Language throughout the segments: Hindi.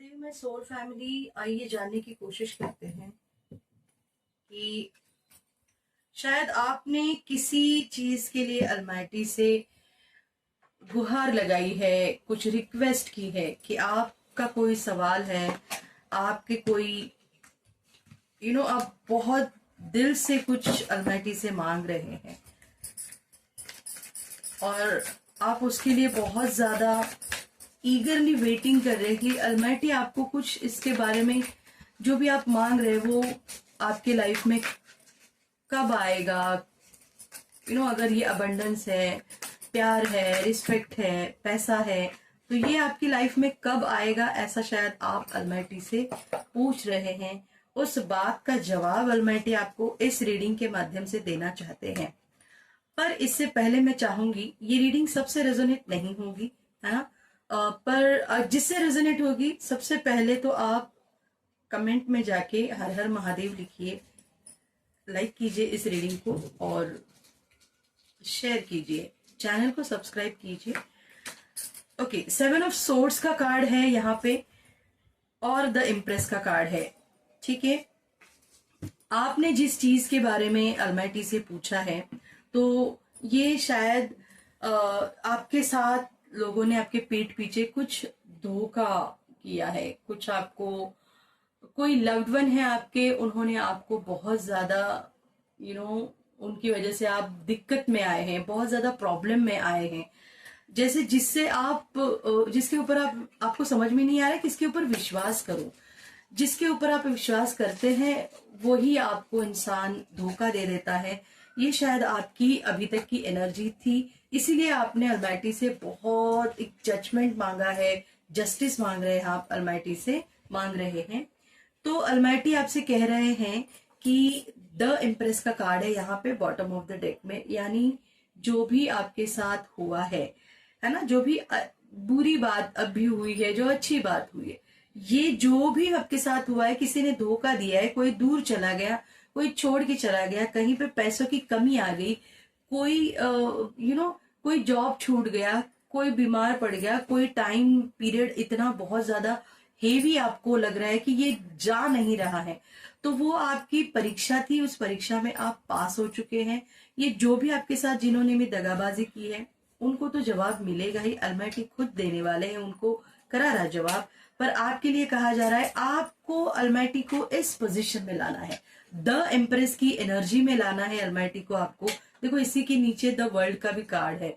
महादेव में सोल फैमिली, आइए जानने की कोशिश करते हैं कि शायद आपने किसी चीज के लिए अलमाइटी से गुहार लगाई है, कुछ रिक्वेस्ट की है कि आपका कोई सवाल है, आपके कोई आप बहुत दिल से कुछ अलमाइटी से मांग रहे हैं और आप उसके लिए बहुत ज्यादा ईगरली वेटिंग कर रहे हैं कि अलमाइटी आपको कुछ इसके बारे में जो भी आप मांग रहे हैं वो आपके लाइफ में कब आएगा। अगर ये अबंडेंस है, प्यार है, रिस्पेक्ट है, पैसा है, तो ये आपकी लाइफ में कब आएगा, ऐसा शायद आप अलमाइटी से पूछ रहे हैं। उस बात का जवाब अलमाइटी आपको इस रीडिंग के माध्यम से देना चाहते हैं। पर इससे पहले मैं चाहूंगी, ये रीडिंग सबसे रेजोनेट नहीं होगी, है ना, पर जिससे रेजोनेट होगी सबसे पहले तो आप कमेंट में जाके हर हर महादेव लिखिए, लाइक कीजिए इस रीडिंग को और शेयर कीजिए, चैनल को सब्सक्राइब कीजिए। ओके, 7 ऑफ सोर्ड्स का कार्ड है यहाँ पे और द इम्प्रेस का कार्ड है। ठीक है, आपने जिस चीज के बारे में अलमाइटी से पूछा है, तो ये शायद आपके साथ लोगों ने आपके पीठ पीछे कुछ धोखा किया है, कुछ आपको कोई लव्ड वन है आपके, उन्होंने आपको बहुत ज्यादा उनकी वजह से आप दिक्कत में आए हैं, बहुत ज्यादा प्रॉब्लम में आए हैं, जैसे जिससे जिसके ऊपर आपको समझ में नहीं आ रहा है किसके ऊपर विश्वास करो। जिसके ऊपर आप विश्वास करते हैं वही आपको इंसान धोखा दे देता है। ये शायद आपकी अभी तक की एनर्जी थी, इसीलिए आपने अलमाइटी से बहुत एक जजमेंट मांगा है, जस्टिस मांग रहे हैं, आप अलमाइटी से मांग रहे हैं। तो अलमाइटी आपसे कह रहे हैं कि द इम्प्रेस का कार्ड है यहाँ पे बॉटम ऑफ द डेक में, यानी जो भी आपके साथ हुआ है ना, जो भी बुरी बात अभी हुई है, जो अच्छी बात हुई है, ये जो भी आपके साथ हुआ है, किसी ने धोखा दिया है, कोई दूर चला गया, कोई छोड़ के चला गया, कहीं पे पैसों की कमी आ गई, कोई कोई जॉब छूट गया, कोई बीमार पड़ गया, कोई टाइम पीरियड इतना बहुत ज्यादा हेवी आपको लग रहा है कि ये जा नहीं रहा है, तो वो आपकी परीक्षा थी, उस परीक्षा में आप पास हो चुके हैं। ये जो भी आपके साथ जिन्होंने भी दगाबाजी की है उनको तो जवाब मिलेगा ही, अलमाइटी खुद देने वाले हैं उनको करारा जवाब। पर आपके लिए कहा जा रहा है आपको अलमाइटी को इस पोजीशन में लाना है, द एम्प्रेस की एनर्जी में लाना है अलमाइटी को आपको। देखो इसी के नीचे द वर्ल्ड का भी कार्ड है।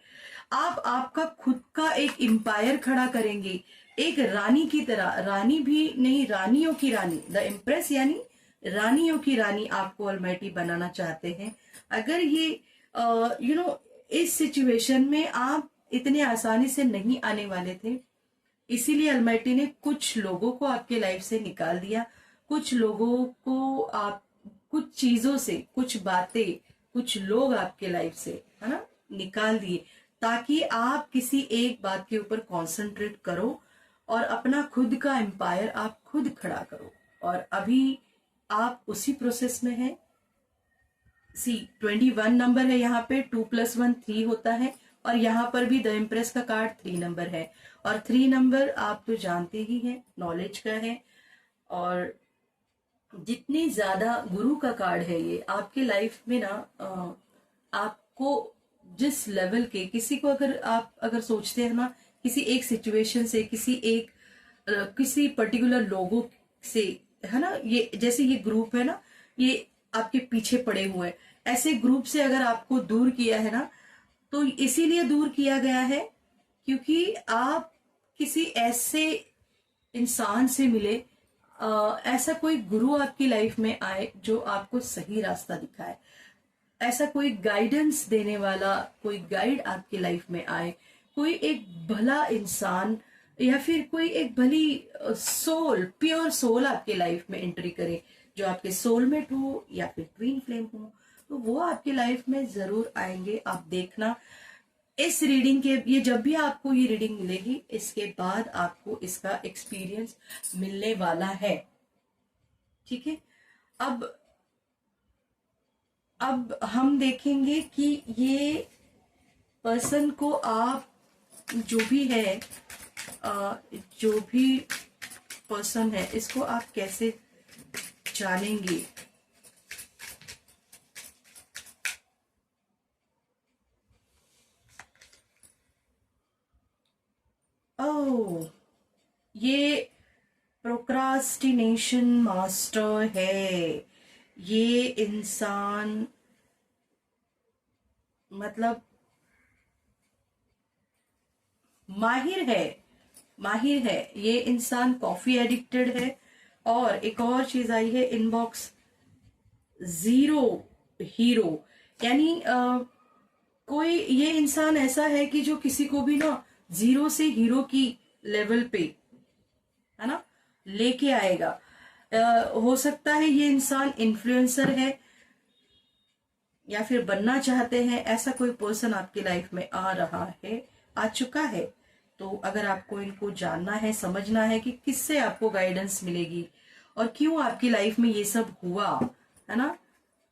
आप आपका खुद का एक एम्पायर खड़ा करेंगे, एक रानी की तरह, रानी भी नहीं, रानियों की रानी, द इम्प्रेस यानी रानियों की रानी आपको अलमाइटी बनाना चाहते हैं। अगर ये इस सिचुएशन में आप इतने आसानी से नहीं आने वाले थे, इसीलिए अलमाइटी ने कुछ लोगों को आपके लाइफ से निकाल दिया, कुछ लोगों को आप कुछ चीजों से, कुछ बातें, कुछ लोग आपके लाइफ से, है ना, निकाल दिए, ताकि आप किसी एक बात के ऊपर कंसंट्रेट करो और अपना खुद का एम्पायर आप खुद खड़ा करो। और अभी आप उसी प्रोसेस में हैं। 21 नंबर है यहाँ पे, 2 + 1 3 होता है, और यहाँ पर भी द इम्प्रेस का कार्ड 3 नंबर है, और 3 नंबर आप तो जानते ही हैं नॉलेज का है। और जितनी ज्यादा गुरु का कार्ड है ये आपके लाइफ में ना, आपको जिस लेवल के किसी को अगर सोचते हैं ना, किसी एक सिचुएशन से, किसी पर्टिकुलर लोगों से, है ना, ये जैसे ये ग्रुप है ना, ये आपके पीछे पड़े हुए, ऐसे ग्रुप से अगर आपको दूर किया है ना, तो इसीलिए दूर किया गया है क्योंकि आप किसी ऐसे इंसान से मिले, ऐसा कोई गुरु आपकी लाइफ में आए जो आपको सही रास्ता दिखाए, ऐसा कोई गाइडेंस देने वाला कोई गाइड आपकी लाइफ में आए, कोई एक भला इंसान या फिर कोई एक भली सोल, प्योर सोल आपके लाइफ में एंट्री करे, जो आपके सोलमेट हो या फिर ट्विन फ्लेम हो, तो वो आपकी लाइफ में जरूर आएंगे। आप देखना इस रीडिंग के, ये जब भी आपको ये रीडिंग मिलेगी, इसके बाद आपको इसका एक्सपीरियंस मिलने वाला है। ठीक है, अब हम देखेंगे कि ये पर्सन को आप जो भी है, जो भी पर्सन है इसको आप कैसे जानेंगे? ओह, ये प्रोक्रास्टिनेशन मास्टर है। ये इंसान मतलब माहिर है, माहिर है। ये इंसान कॉफी एडिक्टेड है। और एक और चीज आई है इनबॉक्स, जीरो हीरो। यानी कोई ये इंसान ऐसा है कि जो किसी को भी ना जीरो से हीरो की लेवल पे, है ना, लेके आएगा। हो सकता है ये इंसान इन्फ्लुएंसर है या फिर बनना चाहते हैं, ऐसा कोई पर्सन आपकी लाइफ में आ रहा है, आ चुका है। तो अगर आपको इनको जानना है, समझना है कि किससे आपको गाइडेंस मिलेगी और क्यों आपकी लाइफ में ये सब हुआ, है ना,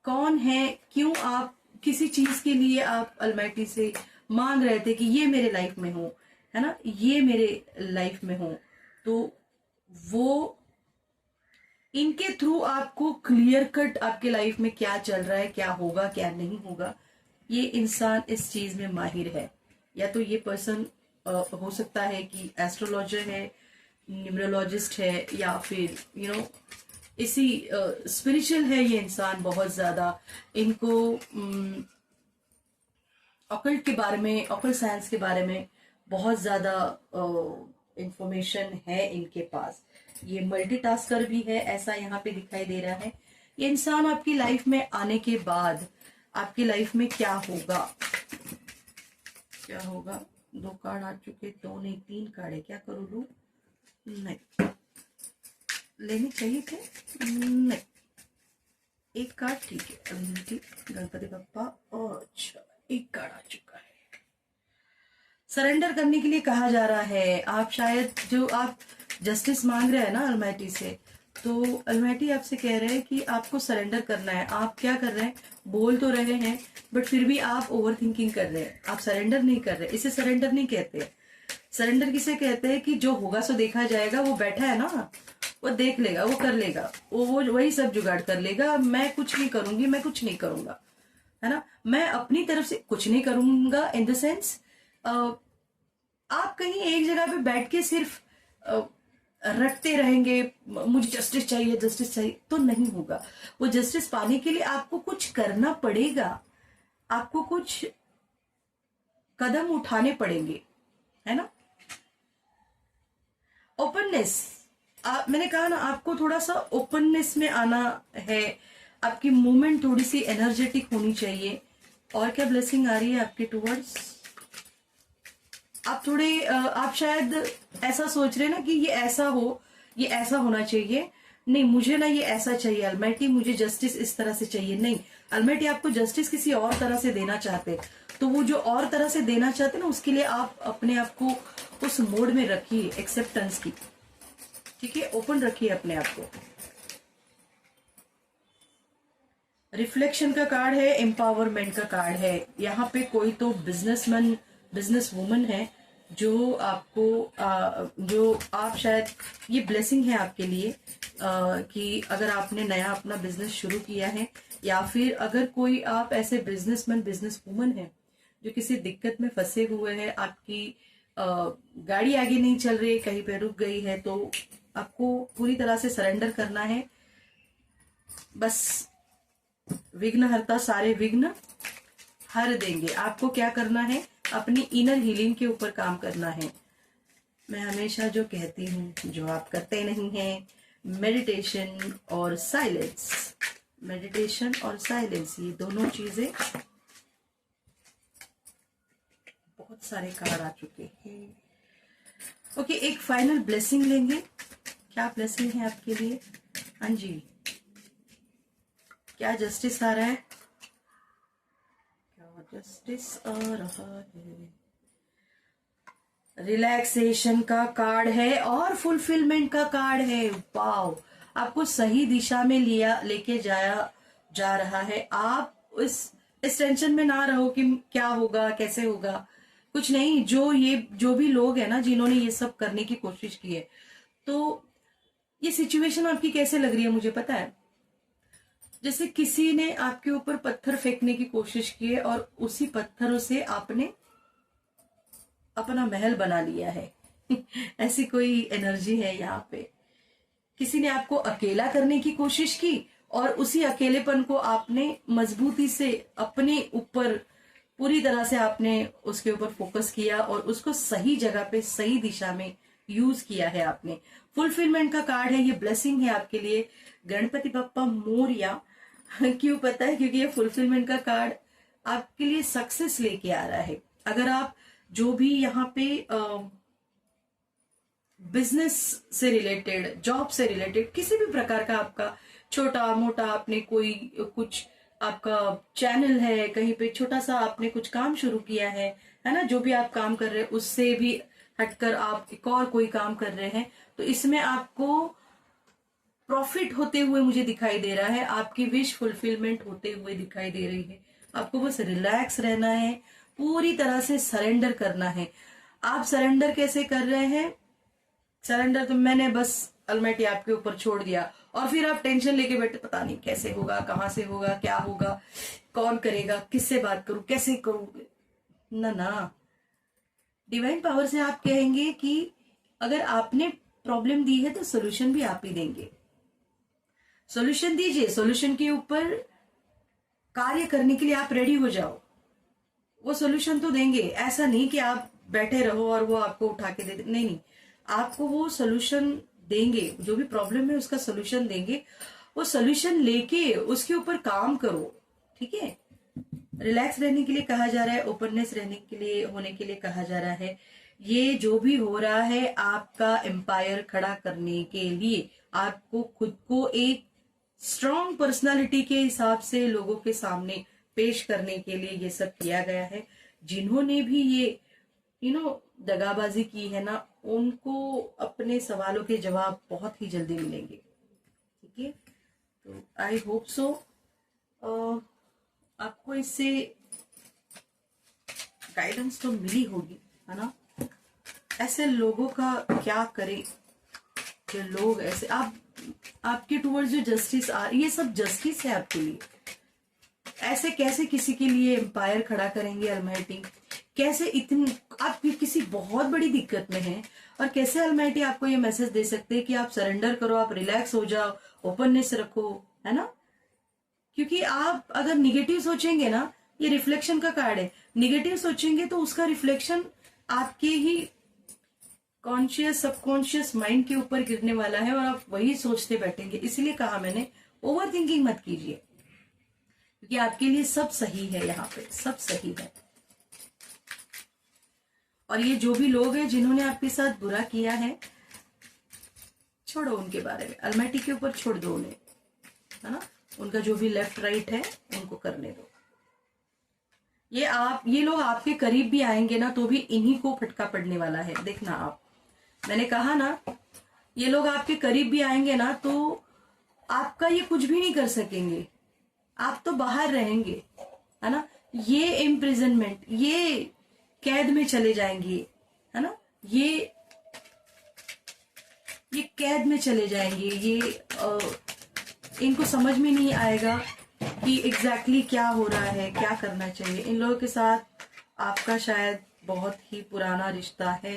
कौन है, क्यों आप किसी चीज के लिए आप अलमाइटी से मांग रहे थे कि ये मेरे लाइफ में हो, है ना, ये मेरे लाइफ में हो, तो वो इनके थ्रू आपको क्लियर कट आपके लाइफ में क्या चल रहा है, क्या होगा, क्या नहीं होगा, ये इंसान इस चीज में माहिर है। या तो ये पर्सन हो सकता है कि एस्ट्रोलॉजर है, न्यूमरोलॉजिस्ट है, या फिर इसी स्पिरिचुअल है ये इंसान बहुत ज्यादा। इनको ऑकल्ट के बारे में, ऑकल्ट साइंस के बारे में बहुत ज्यादा इंफॉर्मेशन है इनके पास। ये मल्टीटास्कर भी है, ऐसा यहाँ पे दिखाई दे रहा है। ये इंसान आपकी लाइफ में आने के बाद आपकी लाइफ में क्या होगा, क्या होगा? 2 कार्ड आ चुके, 2 नहीं 3 कार्ड है, क्या करूँ? लूं? नहीं, लेने चाहिए थे, नहीं, 1 कार्ड ठीक है। गणपति बप्पा, अच्छा 1 कार्ड आ चुका है। सरेंडर करने के लिए कहा जा रहा है। आप शायद जो आप जस्टिस मांग रहे हैं ना अलमाइटी से, तो अलमाइटी आपसे कह रहे हैं कि आपको सरेंडर करना है। आप क्या कर रहे हैं, बोल तो रहे हैं बट फिर भी आप ओवर थिंकिंग कर रहे हैं, आप सरेंडर नहीं कर रहे। इसे सरेंडर नहीं कहते। सरेंडर किसे कहते हैं कि जो होगा सो देखा जाएगा। वो बैठा है ना, वो देख लेगा, वो कर लेगा, वो वही सब जुगाड़ कर लेगा। मैं कुछ नहीं करूंगी, मैं कुछ नहीं करूंगा, है ना, मैं अपनी तरफ से कुछ नहीं करूंगा। इन द सेंस आप कहीं एक जगह पे बैठ के सिर्फ रटते रहेंगे, मुझे जस्टिस चाहिए, जस्टिस चाहिए, तो नहीं होगा। वो जस्टिस पाने के लिए आपको कुछ करना पड़ेगा, आपको कुछ कदम उठाने पड़ेंगे, है ना। ओपननेस, मैंने कहा ना, आपको थोड़ा सा ओपननेस में आना है। आपकी मूवमेंट थोड़ी सी एनर्जेटिक होनी चाहिए। और क्या ब्लेसिंग आ रही है आपके टूवर्ड्स? आप थोड़े आप शायद ऐसा सोच रहे हैं ना कि ये ऐसा हो, ये ऐसा होना चाहिए। नहीं, मुझे ना ये ऐसा चाहिए अलमाइटी, मुझे जस्टिस इस तरह से चाहिए। नहीं, अलमाइटी आपको जस्टिस किसी और तरह से देना चाहते। तो वो जो और तरह से देना चाहते ना, उसके लिए आप अपने आप को उस मोड में रखिए, एक्सेप्टेंस की, ठीक है, ओपन रखिए अपने आप को। रिफ्लेक्शन का कार्ड है, एम्पावरमेंट का कार्ड है। यहाँ पे कोई तो बिजनेसमैन, बिजनेस वुमन है जो आपको जो आप शायद, ये ब्लेसिंग है आपके लिए कि अगर आपने नया अपना बिजनेस शुरू किया है, या फिर अगर कोई आप ऐसे बिजनेसमैन, बिजनेस वुमन है जो किसी दिक्कत में फंसे हुए हैं, आपकी गाड़ी आगे नहीं चल रही, कहीं पे रुक गई है, तो आपको पूरी तरह से सरेंडर करना है। बस विघ्नहर्ता सारे विघ्न हर देंगे। आपको क्या करना है, अपनी इनर हीलिंग के ऊपर काम करना है। मैं हमेशा जो कहती हूँ, जो आप करते नहीं हैं, मेडिटेशन और साइलेंस, मेडिटेशन और साइलेंस, ये दोनों चीजें। बहुत सारे कार्ड आ चुके हैं। ओके, एक फाइनल ब्लेसिंग लेंगे। क्या ब्लेसिंग है आपके लिए? हाँ जी, क्या जस्टिस आ रहा है? क्या जस्टिस आ रहा है? रिलैक्सेशन का कार्ड है और फुलफिलमेंट का कार्ड है। वाओ, आपको सही दिशा में लेके जाया जा रहा है। आप इस टेंशन में ना रहो कि क्या होगा, कैसे होगा, कुछ नहीं। जो भी लोग है ना, जिन्होंने ये सब करने की कोशिश की है, तो ये सिचुएशन आपकी कैसे लग रही है मुझे पता है, जैसे किसी ने आपके ऊपर पत्थर फेंकने की कोशिश की है और उसी पत्थरों से आपने अपना महल बना लिया है। ऐसी कोई एनर्जी है यहाँ पे। किसी ने आपको अकेला करने की कोशिश की और उसी अकेलेपन को आपने मजबूती से अपने ऊपर पूरी तरह से आपने उसके ऊपर फोकस किया और उसको सही जगह पे सही दिशा में यूज किया है आपने। फुलफिलमेंट का कार्ड है, ये ब्लेसिंग है आपके लिए। गणपति बप्पा मोरया। क्यों पता है? क्योंकि ये फुलफिलमेंट का कार्ड आपके लिए सक्सेस लेके आ रहा है। अगर आप जो भी यहाँ पे बिजनेस से रिलेटेड, जॉब से रिलेटेड, किसी भी प्रकार का आपका छोटा मोटा आपने कोई कुछ आपका चैनल है, कहीं पे छोटा सा आपने कुछ काम शुरू किया है ना, जो भी आप काम कर रहे हैं उससे भी हटकर आप एक और कोई काम कर रहे हैं, तो इसमें आपको प्रॉफिट होते हुए मुझे दिखाई दे रहा है, आपकी विश फुलफिलमेंट होते हुए दिखाई दे रही है। आपको बस रिलैक्स रहना है, पूरी तरह से सरेंडर करना है। आप सरेंडर कैसे कर रहे हैं? सरेंडर तो मैंने बस अलमाटी आपके ऊपर छोड़ दिया और फिर आप टेंशन लेके बैठे, पता नहीं कैसे होगा, कहां से होगा, क्या होगा, कौन करेगा, किससे बात करूं, कैसे करूं। ना ना, डिवाइन पावर से आप कहेंगे कि अगर आपने प्रॉब्लम दी है तो सोल्यूशन भी आप ही देंगे। सोल्यूशन दीजिए, सोल्यूशन के ऊपर कार्य करने के लिए आप रेडी हो जाओ। वो सोल्यूशन तो देंगे, ऐसा नहीं कि आप बैठे रहो और वो आपको उठा के दे दे। नहीं नहीं, आपको वो सोल्यूशन देंगे, जो भी प्रॉब्लम है उसका सोल्यूशन देंगे। वो सोल्यूशन लेके उसके ऊपर काम करो, ठीक है। रिलैक्स रहने के लिए कहा जा रहा है, ओपननेस रहने के लिए, होने के लिए कहा जा रहा है। ये जो भी हो रहा है आपका एम्पायर खड़ा करने के लिए, आपको खुद को एक स्ट्रॉन्ग पर्सनालिटी के हिसाब से लोगों के सामने पेश करने के लिए ये सब किया गया है। जिन्होंने भी ये दगाबाजी की है ना, उनको अपने सवालों के जवाब बहुत ही जल्दी मिलेंगे, ठीक है। तो आई होप सो आपको इससे गाइडेंस तो मिली होगी, है ना। ऐसे लोगों का क्या करें जो लोग ऐसे आपके टूवर्ड्स जो जस्टिस ये सब जस्टिस है आपके लिए। ऐसे कैसे किसी के लिए एम्पायर खड़ा करेंगे अलमाइटी? कैसे इतनी आप किसी बहुत बड़ी दिक्कत में हैं और कैसे अलमाइटी आपको ये मैसेज दे सकते हैं कि आप सरेंडर करो, आप रिलैक्स हो जाओ, ओपननेस रखो, है ना। क्योंकि आप अगर निगेटिव सोचेंगे ना, ये रिफ्लेक्शन का कार्ड है, निगेटिव सोचेंगे तो उसका रिफ्लेक्शन आपके ही कॉन्शियस सबकॉन्शियस माइंड के ऊपर गिरने वाला है और आप वही सोचते बैठेंगे। इसलिए कहा मैंने ओवर थिंकिंग मत कीजिए, क्योंकि आपके लिए सब सही है, यहाँ पे सब सही है। और ये जो भी लोग हैं जिन्होंने आपके साथ बुरा किया है, छोड़ो उनके बारे में, अलमाटी के ऊपर छोड़ दो उन्हें, है ना। उनका जो भी लेफ्ट राइट है उनको करने दो। ये लोग आपके करीब भी आएंगे ना तो भी इन्हीं को फटका पड़ने वाला है, देखना आप। मैंने कहा ना, ये लोग आपके करीब भी आएंगे ना तो आपका ये कुछ भी नहीं कर सकेंगे, आप तो बाहर रहेंगे, है ना। ये इम्प्रिजनमेंट, ये कैद में चले जाएंगे, है ना। ये कैद में चले जाएंगे। इनको समझ में नहीं आएगा कि एग्जैक्टली क्या हो रहा है, क्या करना चाहिए। इन लोगों के साथ आपका शायद बहुत ही पुराना रिश्ता है,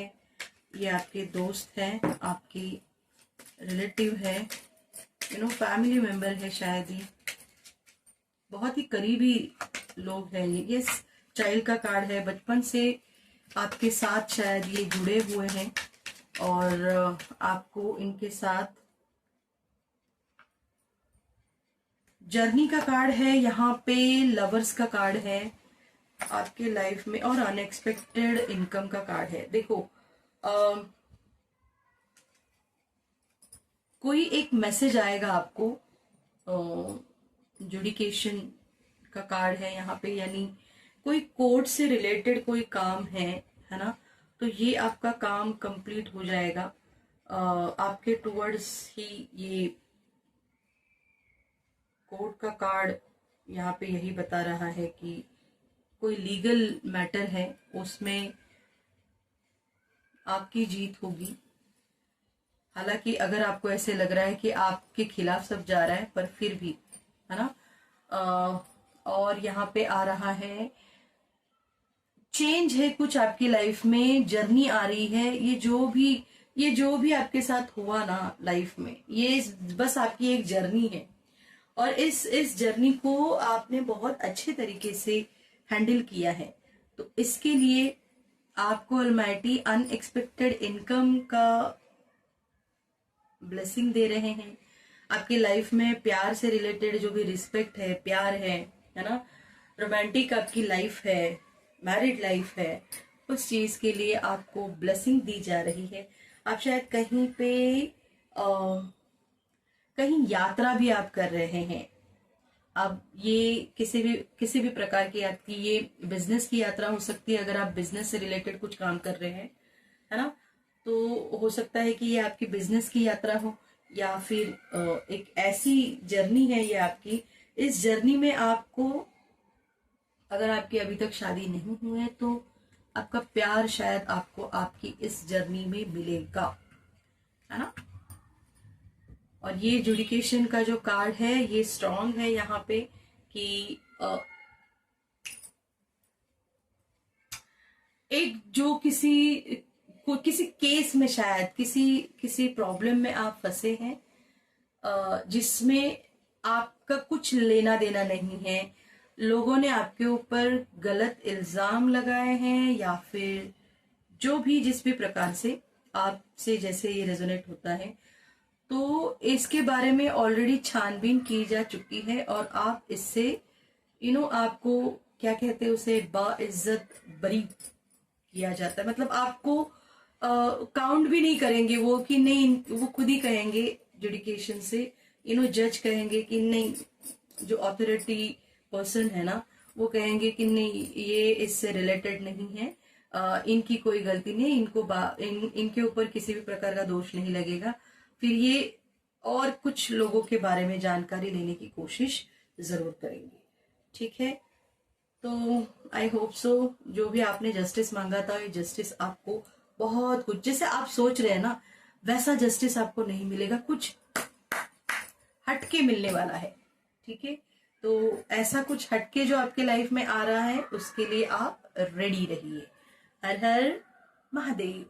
ये आपके दोस्त हैं, आपकी रिलेटिव है, फैमिली मेंबर है शायद, ही बहुत ही करीबी लोग हैं ये चाइल्ड का कार्ड है। बचपन से आपके साथ शायद ये जुड़े हुए हैं और आपको इनके साथ जर्नी का कार्ड है, यहाँ पे लवर्स का कार्ड है आपके लाइफ में, और अनएक्सपेक्टेड इनकम का कार्ड है। देखो कोई एक मैसेज आएगा आपको, जुडिकेशन का कार्ड है यहाँ पे, यानी कोई कोर्ट से रिलेटेड कोई काम है ना, तो ये आपका काम कंप्लीट हो जाएगा। आपके टुवर्ड्स ही ये कोर्ट का कार्ड यहाँ पे यही बता रहा है कि कोई लीगल मैटर है, उसमें आपकी जीत होगी। हालांकि अगर आपको ऐसे लग रहा है कि आपके खिलाफ सब जा रहा है, पर फिर भी, है ना। और यहाँ पे आ रहा है चेंज है कुछ आपकी लाइफ में, जर्नी आ रही है। ये जो भी आपके साथ हुआ ना लाइफ में, ये बस आपकी एक जर्नी है। और इस जर्नी को आपने बहुत अच्छे तरीके से हैंडल किया है। तो इसके लिए आपको ऑलमाइटी अनएक्सपेक्टेड इनकम का ब्लेसिंग दे रहे हैं। आपकी लाइफ में प्यार से रिलेटेड जो भी रिस्पेक्ट है, प्यार है ना, रोमांटिक आपकी लाइफ है, मैरिड लाइफ है, उस चीज के लिए आपको ब्लेसिंग दी जा रही है। आप शायद कहीं पे कहीं यात्रा भी आप कर रहे हैं। अब ये किसी भी प्रकार की आपकी ये बिजनेस की यात्रा हो सकती है। अगर आप बिजनेस से रिलेटेड कुछ काम कर रहे हैं, है ना, तो हो सकता है कि ये आपकी बिजनेस की यात्रा हो, या फिर एक ऐसी जर्नी है ये आपकी। इस जर्नी में आपको, अगर आपकी अभी तक शादी नहीं हुई है, तो आपका प्यार शायद आपको आपकी इस जर्नी में मिलेगा, है ना। और ये जुडिकेशन का जो कार्ड है ये स्ट्रांग है यहाँ पे कि एक जो किसी केस में, शायद किसी प्रॉब्लम में आप फंसे हैं, जिसमें आपका कुछ लेना देना नहीं है। लोगों ने आपके ऊपर गलत इल्जाम लगाए हैं, या फिर जो भी जिस भी प्रकार से आपसे जैसे ये रेजोनेट होता है, तो इसके बारे में ऑलरेडी छानबीन की जा चुकी है। और आप इससे आपको क्या कहते हैं उसे, बाइज्जत बरी किया जाता है। मतलब आपको काउंट भी नहीं करेंगे वो, कि नहीं, वो खुद ही कहेंगे जुडिकेशन से, जज कहेंगे कि नहीं, जो अथॉरिटी पर्सन है ना, वो कहेंगे कि नहीं, ये इससे रिलेटेड नहीं है, इनकी कोई गलती नहीं, इनके ऊपर किसी भी प्रकार का दोष नहीं लगेगा। फिर ये और कुछ लोगों के बारे में जानकारी लेने की कोशिश जरूर करेंगे। ठीक है, तो आई होप सो जो भी आपने जस्टिस मांगा था, ये जस्टिस आपको बहुत कुछ, जैसे आप सोच रहे हैं ना, वैसा जस्टिस आपको नहीं मिलेगा, कुछ हटके मिलने वाला है। ठीक है, तो ऐसा कुछ हटके जो आपके लाइफ में आ रहा है, उसके लिए आप रेडी रहिए। हर हर महादेव।